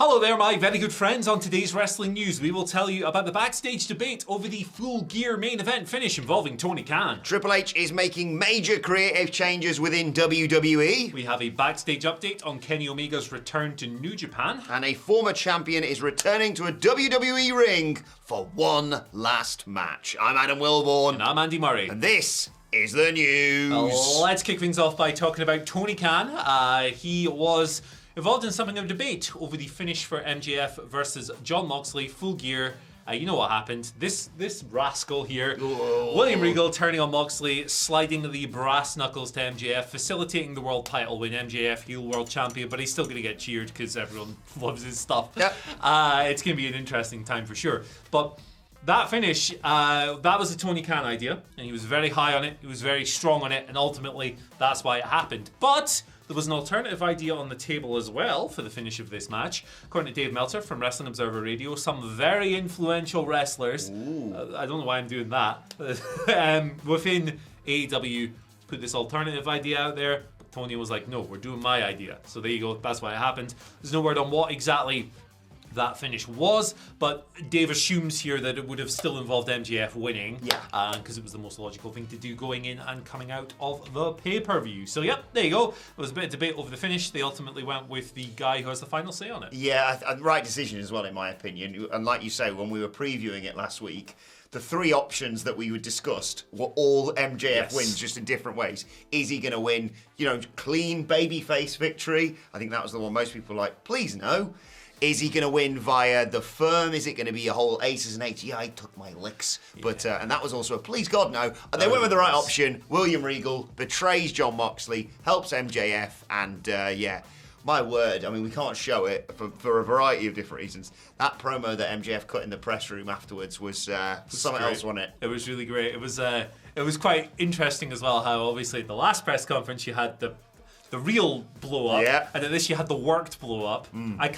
Hello there, my very good friends. On today's wrestling news, we will tell you about the backstage debate over the Full Gear main event finish involving Tony Khan. Triple H is making major creative changes within WWE. We have a backstage update on Kenny Omega's return to New Japan. And a former champion is returning to a WWE ring for one last match. I'm Adam Wilborn. And I'm Andy Murray. And this is the news. Let's kick things off by talking about Tony Khan. He was involved in something of a debate over the finish for MJF versus Jon Moxley, Full Gear. You know what happened. This rascal here, William Regal turning on Moxley, sliding the brass knuckles to MJF, facilitating the world title win. MJF, heel world champion, but he's still going to get cheered because everyone loves his stuff. Yep. It's going to be an interesting time for sure. But that finish, that was a Tony Khan idea, and he was very high on it, he was very strong on it, and ultimately that's why it happened. But there was an alternative idea on the table as well for the finish of this match. According to Dave Meltzer from Wrestling Observer Radio, some very influential wrestlers, I don't know why I'm doing that, within AEW put this alternative idea out there. But Tony was like, no, we're doing my idea. So there you go, that's why it happened. There's no word on what exactly that finish was, but Dave assumes here that it would have still involved MJF winning, because it was the most logical thing to do going in and coming out of the pay-per-view. So yep, there you go. There was a bit of debate over the finish. They ultimately went with the guy who has the final say on it. Yeah, right decision as well, in my opinion. And like you say, when we were previewing it last week, the three options that we discussed were all MJF wins, just in different ways. Is he going to win, clean babyface victory? I think that was the one most people were like, please no. Is he going to win via the firm? Is it going to be a whole aces and eights? Yeah, I took my licks. Yeah. But and that was also a please God no. And they went with the right option. William Regal betrays Jon Moxley, helps MJF, and my word, I mean, we can't show it for a variety of different reasons. That promo that MJF cut in the press room afterwards was something else, wasn't it? It was really great. It was quite interesting as well how obviously at the last press conference you had the real blow up, and at this you had the worked blow up. I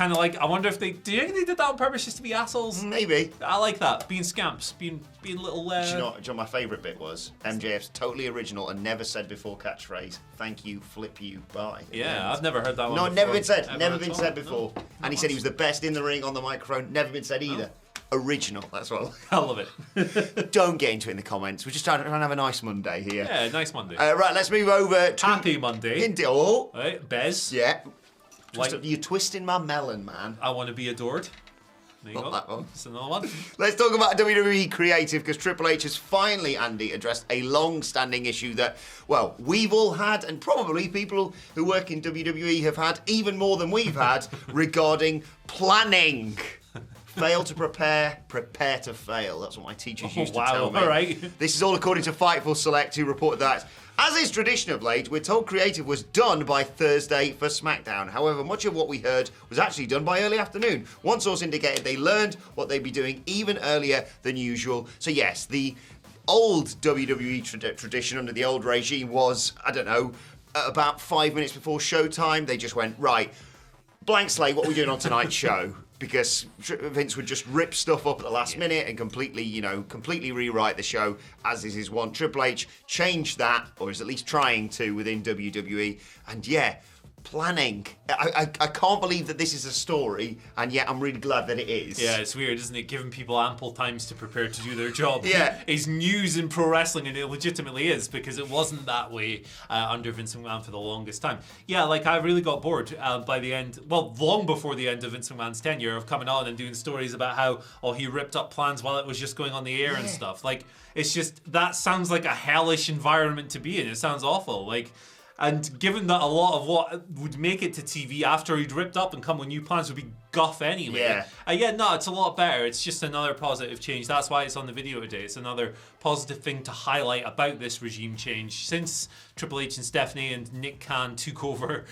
wonder if do you think they did that on purpose just to be assholes? Maybe. I like that, being scamps, being little. Do you know what my favourite bit was? MJF's totally original and never said before catchphase. Thank you, flip you, bye. Yeah, I've never heard that one. No, before. never been said. Never been said before. And he said he was the best in the ring on the microphone. Never been said either. Original, that's what I love it. Don't get into it in the comments. We're just trying to have a nice Monday here. Yeah, nice Monday. Right, let's move over to Happy Monday. Right, Bez. Yeah. You're twisting my melon, man. I want to be adored. There you Not go. that one. That's another one. Let's talk about WWE Creative, because Triple H has finally, Andy, addressed a long-standing issue that, well, we've all had, and probably people who work in WWE have had even more than we've had, regarding planning. Fail to prepare, prepare to fail. That's what my teachers used to tell me. All right. This is all according to Fightful Select, who reported that, as is tradition of late, we're told creative was done by Thursday for SmackDown. However, much of what we heard was actually done by early afternoon. One source indicated they learned what they'd be doing even earlier than usual. So yes, the old WWE tradition under the old regime was, I don't know, about 5 minutes before showtime, they just went, right, blank slate, what are we doing on tonight's show? Because Vince would just rip stuff up at the last minute and completely rewrite the show, as is his want. Triple H changed that, or is at least trying to, within WWE. And planning. I can't believe that this is a story, and yet I'm really glad that it is. Yeah, it's weird, isn't it? Giving people ample times to prepare to do their job. Yeah. Is news in pro wrestling, and it legitimately is, because it wasn't that way under Vince McMahon for the longest time. Yeah, I really got bored by the end, long before the end of Vince McMahon's tenure, of coming on and doing stories about how, he ripped up plans while it was just going on the air and stuff. It's just, that sounds like a hellish environment to be in. It sounds awful. And given that a lot of what would make it to TV after he'd ripped up and come with new plans would be guff anyway. It's a lot better. It's just another positive change. That's why it's on the video today. It's another positive thing to highlight about this regime change since Triple H and Stephanie and Nick Khan took over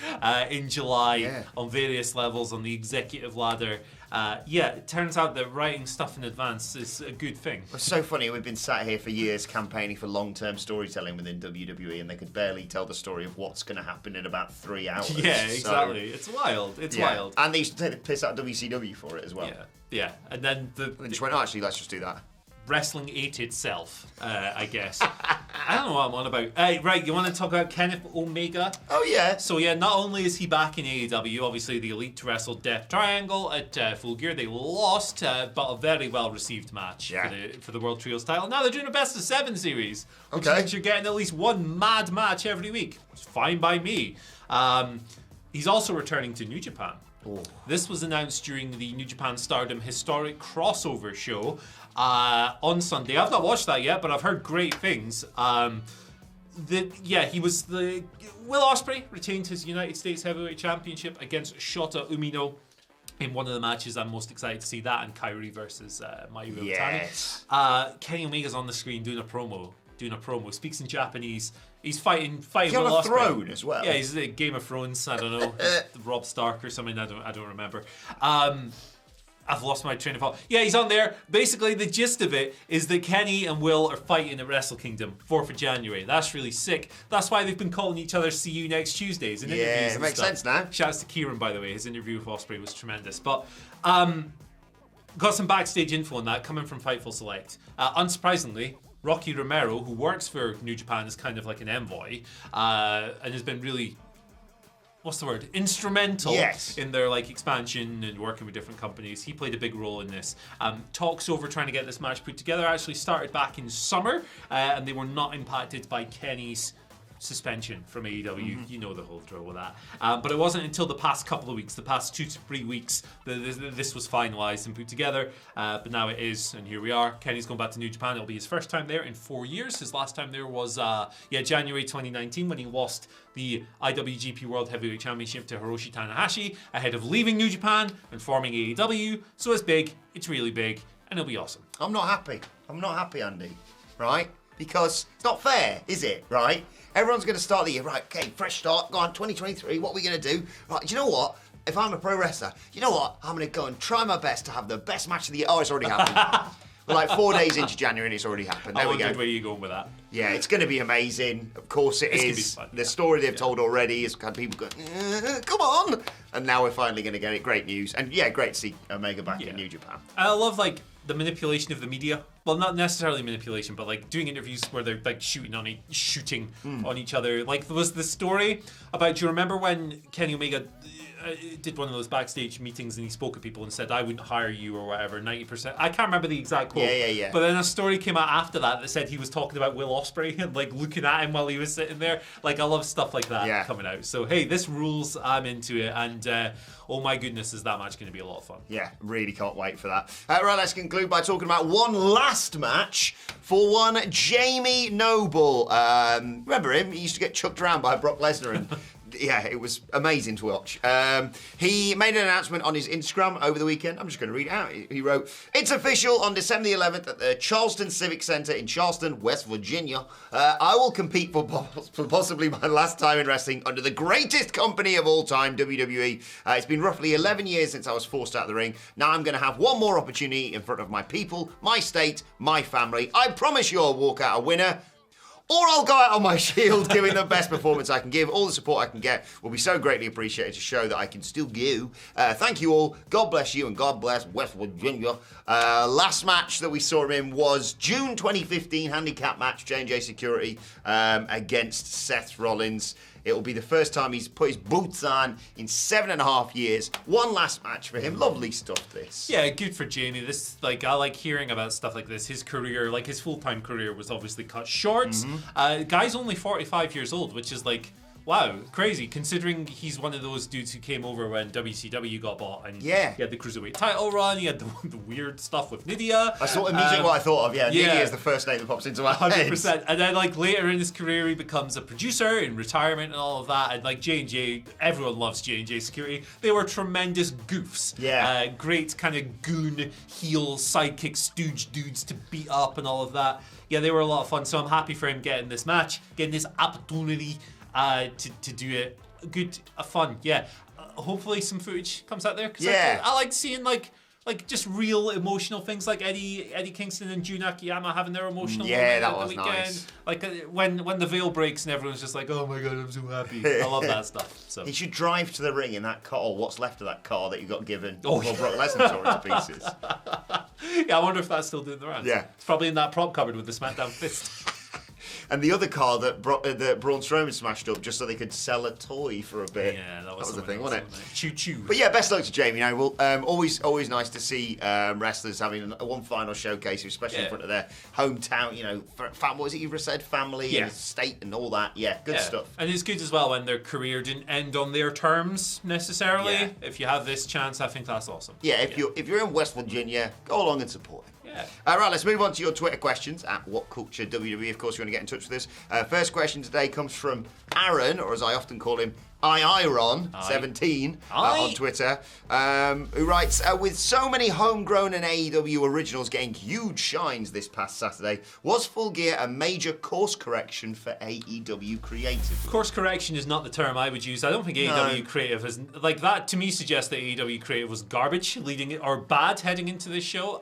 in July on various levels on the executive ladder. It turns out that writing stuff in advance is a good thing. It's so funny. We've been sat here for years campaigning for long-term storytelling within WWE, and they could barely tell the story of what's going to happen in about 3 hours. Yeah, exactly. It's wild. It's wild. And they used to take the piss out of WCW for it as well. Yeah. And then they just went, actually, let's just do that. wrestling ate itself, I guess. I don't know what I'm on about. Right, you want to talk about Kenneth Omega? Oh, yeah. So, yeah, not only is he back in AEW, obviously the Elite wrestled Death Triangle at Full Gear. They lost, but a very well-received match for the World Trios title. Now they're doing a best-of-7 series, which means you're getting at least one mad match every week. It's fine by me. He's also returning to New Japan. Oh. This was announced during the New Japan Stardom Historic Crossover show on Sunday. I've not watched that yet, but I've heard great things. He was the... Will Ospreay retained his United States Heavyweight Championship against Shota Umino in one of the matches. I'm most excited to see that, and Kyrie versus Mayu Iwatani. Yes. Kenny Omega's on the screen doing a promo, speaks in Japanese. He's fighting He's Will on a Ospreay. throne as well. Yeah, he's the Game of Thrones. I don't know, Rob Stark or something. I don't remember. I've lost my train of thought. Yeah, he's on there. Basically, the gist of it is that Kenny and Will are fighting at Wrestle Kingdom, 4th of January. That's really sick. That's why they've been calling each other "See You Next Tuesdays" in interviews. Yeah, it makes stuff. sense now. Shouts to Kieran, by the way. His interview with Ospreay was tremendous. But got some backstage info on that coming from Fightful Select. Unsurprisingly, Rocky Romero, who works for New Japan, is kind of like an envoy and has been really, instrumental in their expansion and working with different companies. He played a big role in this. Talks over trying to get this match put together actually started back in summer, and they were not impacted by Kenny's suspension from AEW. You know the whole drill with that. But it wasn't until the past couple of weeks, the past 2 to 3 weeks, that this was finalised and put together. But now it is, and here we are. Kenny's going back to New Japan. It'll be his first time there in 4 years. His last time there was January 2019 when he lost the IWGP World Heavyweight Championship to Hiroshi Tanahashi ahead of leaving New Japan and forming AEW. So it's big, it's really big, and it'll be awesome. I'm not happy, Andy. Right? Because it's not fair, is it? Right? Everyone's going to start the year, right, okay, fresh start, go on, 2023, what are we going to do? Right, do you know what? If I'm a pro wrestler, you know what? I'm going to go and try my best to have the best match of the year. Oh, it's already happened. We're 4 days into January and it's already happened. There we go. Where are you going with that? Yeah, it's going to be amazing. Of course it is. Gonna be fun, the story they've told already has had people going, come on. And now we're finally going to get it. Great news. And yeah, great to see Omega back in New Japan. I love the manipulation of the media. Well, not necessarily manipulation, but doing interviews where they're shooting on each other. There was the story about, do you remember when Kenny Omega did one of those backstage meetings and he spoke to people and said, I wouldn't hire you or whatever, 90%. I can't remember the exact quote. Yeah. But then a story came out after that said he was talking about Will Ospreay and looking at him while he was sitting there. I love stuff like that coming out. So hey, this rules. I'm into it. And oh my goodness, is that match going to be a lot of fun. Yeah, really can't wait for that. Right, let's conclude by talking about one last match for one Jamie Noble. Remember him? He used to get chucked around by Brock Lesnar and yeah, it was amazing to watch. He made an announcement on his Instagram over the weekend. I'm just going to read it out. He wrote, "It's official, on December the 11th at the Charleston Civic Center in Charleston, West Virginia. I will compete for possibly my last time in wrestling under the greatest company of all time, WWE. It's been roughly 11 years since I was forced out of the ring. Now I'm going to have one more opportunity in front of my people, my state, my family. I promise you I'll walk out a winner. Or I'll go out on my shield, giving the best performance I can give. All the support I can get will be so greatly appreciated to show that I can still give. Thank you all. God bless you and God bless West Virginia." Last match that we saw him in was June 2015 handicap match, J&J Security against Seth Rollins. It will be the first time he's put his boots on in 7.5 years. One last match for him. Lovely stuff, this. Yeah, good for Jamie. This, I like hearing about stuff like this. His career, his full-time career was obviously cut short. Guy's only 45 years old, which is wow, crazy, considering he's one of those dudes who came over when WCW got bought, and he had the Cruiserweight title run, he had the weird stuff with Nydia. I saw immediately what I thought of, Nydia is the first name that pops into my head. 100%. And then later in his career, he becomes a producer in retirement and all of that, and J&J, everyone loves J&J Security. They were tremendous goofs. Yeah. Great kind of goon, heel, sidekick, stooge dudes to beat up and all of that. Yeah, they were a lot of fun, so I'm happy for him getting this match, getting this opportunity to do it. Good, fun, yeah. Hopefully some footage comes out there, because I like seeing just real emotional things, like Eddie Kingston and Jun Akiyama having their emotional moment that on was the weekend. Nice. When the veil breaks and everyone's just oh my god, I'm so happy. I love that stuff. So he should drive to the ring in that car, or what's left of that car that you got given before Brock Lesnar tore it to pieces. Yeah, I wonder if that's still doing the rounds. Yeah. It's probably in that prop cupboard with the SmackDown fist. And the other car that Braun Strowman smashed up just so they could sell a toy for a bit. Yeah, that was the thing, wasn't it? Choo-choo. But yeah, best luck to Jamie. You know, always nice to see wrestlers having one final showcase, especially in front of their hometown. You know, what was it you said? Family and state and all that. Yeah, good stuff. And it's good as well when their career didn't end on their terms necessarily. Yeah. If you have this chance, I think that's awesome. Yeah, if you're in West Virginia, go along and support him. Yeah. All right, let's move on to your Twitter questions at WhatCulture WWE. Of course, you want to get in touch with us. First question today comes from Aaron, or as I often call him, Iron17 on Twitter, who writes, with so many homegrown and AEW originals getting huge shines this past Saturday, was Full Gear a major course correction for AEW Creative? Course correction is not the term I would use. I don't think AEW Creative has, like, that to me suggests that AEW Creative was garbage or bad heading into this show.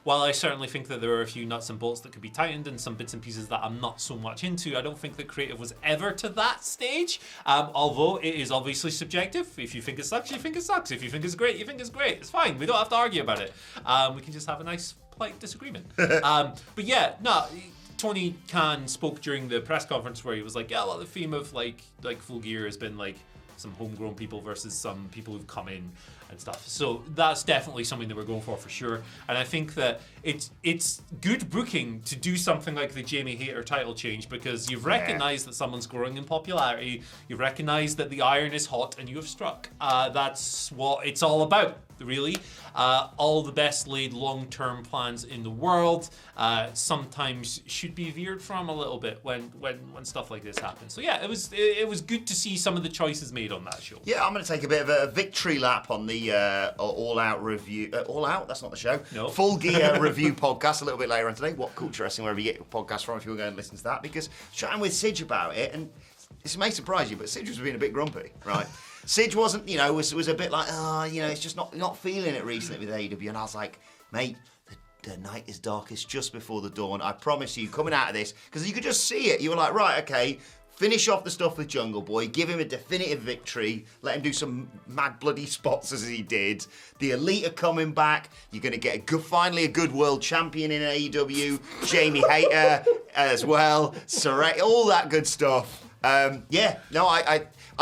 While I certainly think that there are a few nuts and bolts that could be tightened and some bits and pieces that I'm not so much into, I don't think that Creative was ever to that stage. Although it is obviously subjective. If you think it sucks, you think it sucks. If you think it's great, you think it's great. It's fine. We don't have to argue about it. We can just have a nice, polite disagreement. But yeah, no. Tony Khan spoke during the press conference where he was like, yeah, well, the theme of like Full Gear has been like some homegrown people versus some people who've come in and stuff. So that's definitely something that we're going for sure. And I think that it's good booking to do something like the Jamie Hayter title change because you've recognized that someone's growing in popularity, you've recognized that the iron is hot, and you have struck. That's what it's all about, really. All the best laid long-term plans in the world sometimes should be veered from a little bit when stuff like this happens. So yeah, it was good to see some of the choices made on that show. Yeah, I'm going to take a bit of a victory lap on the All Out review. All Out? That's not the show. No. Full Gear review podcast a little bit later on today. WhatCulture Wrestling, wherever you get your podcast from, if you want to go and listen to that. Because chatting with Sidge about it, and this may surprise you, but Sidge was being a bit grumpy, right? Sidge wasn't, was a bit like, it's just not feeling it recently with AEW. And I was like, mate, the night is darkest just before the dawn. I promise you, coming out of this, because you could just see it. You were like, right, okay, finish off the stuff with Jungle Boy, give him a definitive victory, let him do some mad bloody spots as he did. The Elite are coming back. You're going to get finally a good world champion in AEW. Jamie Hayter as well. Sarray, all that good stuff. I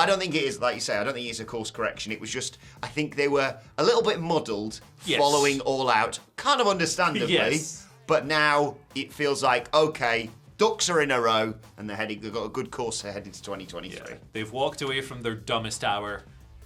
don't think it is, like you say, I don't think it's a course correction. It was just, I think they were a little bit muddled following All Out, kind of understandably. Yes. But now it feels like, okay, ducks are in a row, and they've got a good course ahead into 2023. Yeah. They've walked away from their dumbest hour,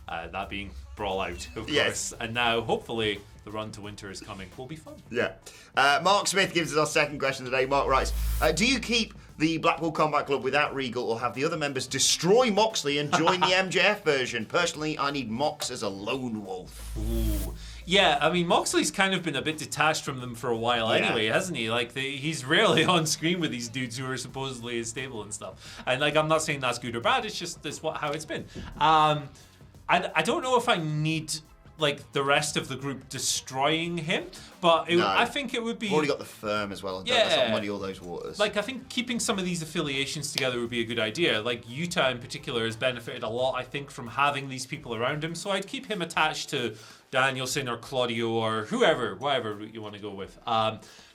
that being Brawl Out, of course. And now, hopefully, the run to winter is coming. Will be fun. Yeah. Mark Smith gives us our second question today. Mark writes, do you keep the Blackpool Combat Club without Regal or have the other members destroy Moxley and join the MJF version? Personally, I need Mox as a lone wolf. Ooh. Yeah, I mean, Moxley's kind of been a bit detached from them for a while anyway, hasn't he? Like, he's rarely on screen with these dudes who are supposedly his stable and stuff. And, like, I'm not saying that's good or bad, it's just how it's been. I don't know if I need, like, the rest of the group destroying him, but I think it would be... We've already got the firm as well, and let's not muddy all those waters. Like, I think keeping some of these affiliations together would be a good idea. Like, Utah in particular has benefited a lot, I think, from having these people around him, so I'd keep him attached to Danielson or Claudio or whatever route you want to go with.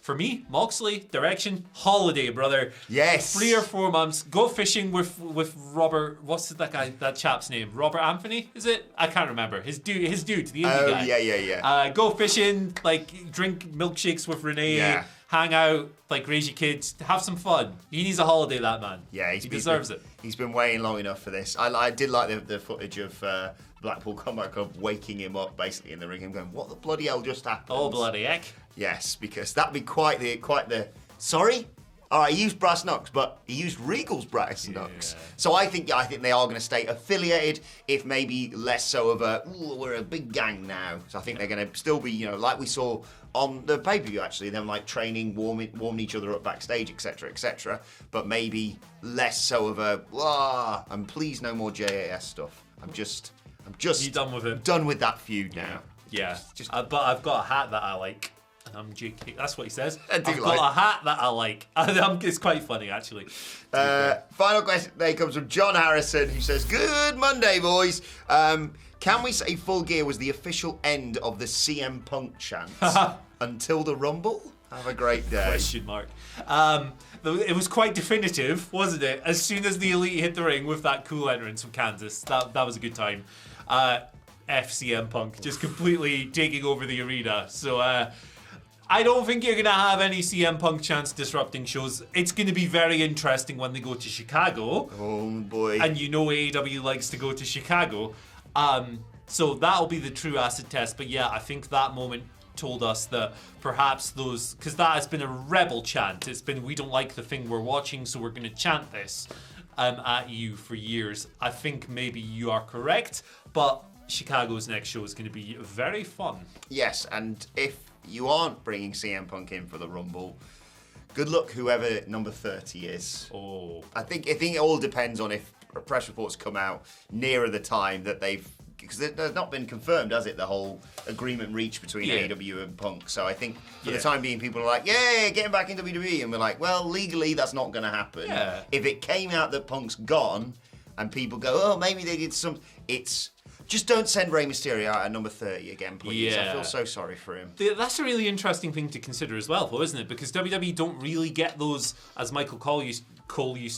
For me, Moxley, direction, holiday, brother. Yes. 3 or 4 months. Go fishing with Robert. What's that chap's name? Robert Anthony? Is it? I can't remember. His dude, the indie guy. Yeah. Go fishing, like drink milkshakes with Renee. Hang out, like raise your kids, have some fun. He needs a holiday, that man. Yeah, he deserves it. He's been waiting long enough for this. I did like the footage of Blackpool Combat Club waking him up basically in the ring, him going, "What the bloody hell just happened?" Oh bloody heck! Yes, because that'd be quite the. Sorry. All right, he used brass knucks, but he used Regal's brass knucks. So I think they are going to stay affiliated, if maybe less so of we're a big gang now. So I think they're going to still be, like we saw on the pay-per-view, actually, them like training, warming each other up backstage, etc., but maybe less so of and please no more JAS stuff. I'm just. You done with it? Done with that feud now. Yeah. But I've got a hat that I like. I'm JK. That's what he says. I do I've like- got a hat that I like. It's quite funny, actually. Final question today comes from John Harrison, who says, "Good Monday, boys. Can we say Full Gear was the official end of the CM Punk chant until the Rumble? Have a great day." Question mark. It was quite definitive, wasn't it? As soon as the Elite hit the ring with that cool entrance from Kansas, that was a good time. FCM Punk just completely taking over the arena. So I don't think you're going to have any CM Punk chants disrupting shows. It's going to be very interesting when they go to Chicago. Oh boy. And you know AEW likes to go to Chicago. So that'll be the true acid test. But yeah, I think that moment told us that perhaps those, because that has been a rebel chant. It's been, we don't like the thing we're watching, so we're going to chant this at you for years. I think maybe you are correct, but Chicago's next show is going to be very fun. Yes, and if you aren't bringing CM Punk in for the Rumble, good luck whoever number 30 is. Oh, I think it all depends on if press reports come out nearer the time that they've, because there's not been confirmed, has it, the whole agreement reached between AEW and Punk. So I think for the time being, people are like, yeah, getting back in WWE. And we're like, well, legally, that's not going to happen. Yeah. If it came out that Punk's gone and people go, oh, maybe they did some, it's, just don't send Rey Mysterio out at number 30 again, please. Yeah. I feel so sorry for him. That's a really interesting thing to consider as well, though, isn't it? Because WWE don't really get those, as Michael Cole used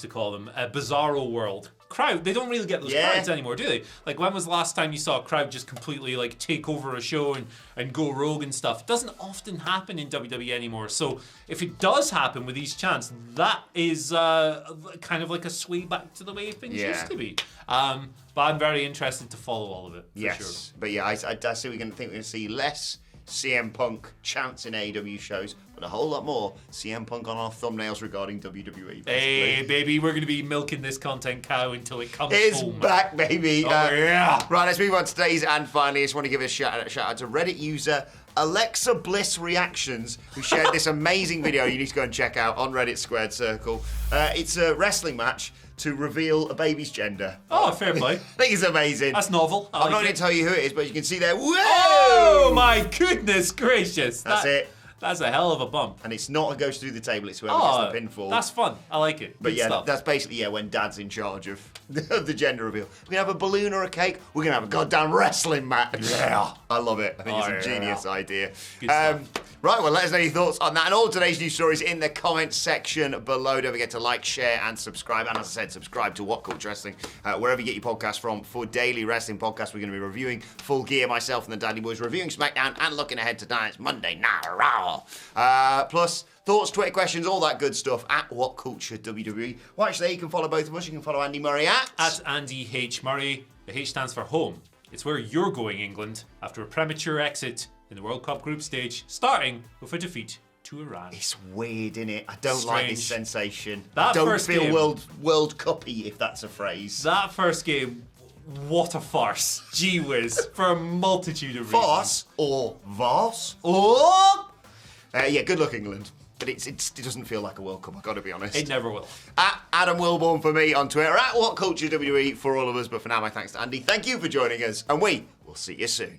to call them, bizarro world crowd. They don't really get those crowds anymore, do they? Like, when was the last time you saw a crowd just completely like take over a show and go rogue and stuff? It doesn't often happen in WWE anymore. So if it does happen with these chants, that is kind of like a sway back to the way things used to be. But I'm very interested to follow all of it. For sure. But yeah, I say we're going to see less CM Punk chants in AEW shows, but a whole lot more CM Punk on our thumbnails regarding WWE. Basically. Hey, baby, we're going to be milking this content cow until it comes It's home. back, baby. Oh, yeah. Right, let's move on to today's and finally. I just want to give a shout out to Reddit user Alexa Bliss Reactions, who shared this amazing video you need to go and check out on Reddit Squared Circle. It's a wrestling match to reveal a baby's gender. Oh, fair play. I think it's amazing. That's novel. I'm not going to tell you who it is, but you can see there. Whoa! Oh, my goodness gracious. That's it. That's a hell of a bump. And it's not who goes through the table, it's whoever gets the pinfall. That's fun. I like it. But Good yeah, stuff. that's basically when Dad's in charge of the gender reveal. We're going to have a balloon or a cake. We're going to have a goddamn wrestling match. Yeah. I love it. I think it's a genius idea. Good stuff. Right, well, let us know your thoughts on that and all today's news stories in the comments section below. Don't forget to like, share, and subscribe. And as I said, subscribe to WhatCulture Wrestling, wherever you get your podcasts from. For daily wrestling podcasts, we're going to be reviewing Full Gear, myself and the Daddy Boys, reviewing SmackDown and looking ahead to tonight's Monday Night Raw. Plus, thoughts, Twitter questions, all that good stuff at WhatCulture WWE. Well, actually, you can follow both of us. You can follow Andy Murray at Andy H. Murray. The H stands for home. It's where you're going, England, after a premature exit in the World Cup group stage, starting with a defeat to Iran. It's weird, innit? I don't like this sensation. That I don't first feel game, World Cup-y, if that's a phrase. That first game, what a farce. Gee whiz, for a multitude of reasons. Farce or Vars? Oh! Yeah, good luck, England. But it doesn't feel like a World Cup, I've got to be honest. It never will. At Adam Wilborn for me on Twitter, at WhatCulture WWE for all of us. But for now, my thanks to Andy. Thank you for joining us, and we will see you soon.